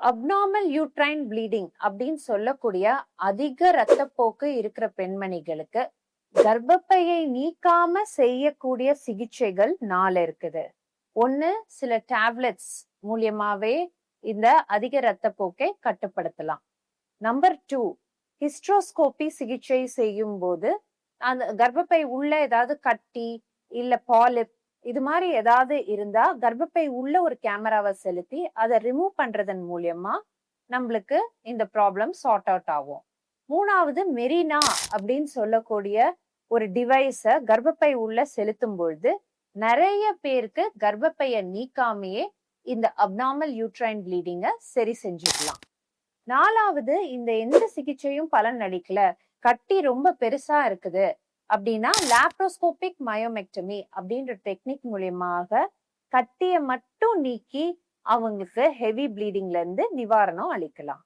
Abnormal uterine bleeding அப்படின்னு சொல்லக்கூடிய அதிக இரத்தப்போக்கு இருக்கிற பெண்மணிகளுக்கு கர்ப்பப்பையை நீக்காம செய்யக்கூடிய சிகிச்சைகள் 4 இருக்குது. ஒண்ணு, சில டேப்லெட்ஸ் மூலியமாவே இந்த அதிக இரத்தப்போக்கை கட்டுப்படுத்தலாம். நம்பர் 2, ஹிஸ்ட்ரோஸ்கோபி சிகிச்சை செய்யும் போது அந்த கர்ப்பப்பை உள்ள ஏதாவது கட்டி இல்ல பாலிப் இது மாதிரி ஏதாவது இருந்தா கர்ப்பப்பை உள்ள ஒரு கேமராவை செலுத்தி அதை ரிமூவ் பண்றதன் மூலியமா நம்மளுக்கு இந்த ப்ராப்ளம் சார்ட் அவுட் ஆகும். 3வது, மெரினா அப்படின்னு சொல்லக்கூடிய ஒரு டிவைஸ கர்ப்பப்பை உள்ள செலுத்தும் பொழுது நிறைய பேருக்கு கர்ப்பப்பையை நீக்காமையே இந்த அப்நார்மல் யூட்ரைன் ப்ளீடிங்க சரி செஞ்சுக்கலாம். 4வது, இந்த எந்த சிகிச்சையும் பலன் அளிக்கல, கட்டி ரொம்ப பெருசா இருக்குது அப்படின்னா லாப்ரோஸ்கோபிக் மயோமெக்டமி அப்படின்ற டெக்னிக் மூலியமாக கட்டியை மட்டும் நீக்கி அவங்களுக்கு ஹெவி ப்ளீடிங்ல இருந்து நிவாரணம் அளிக்கலாம்.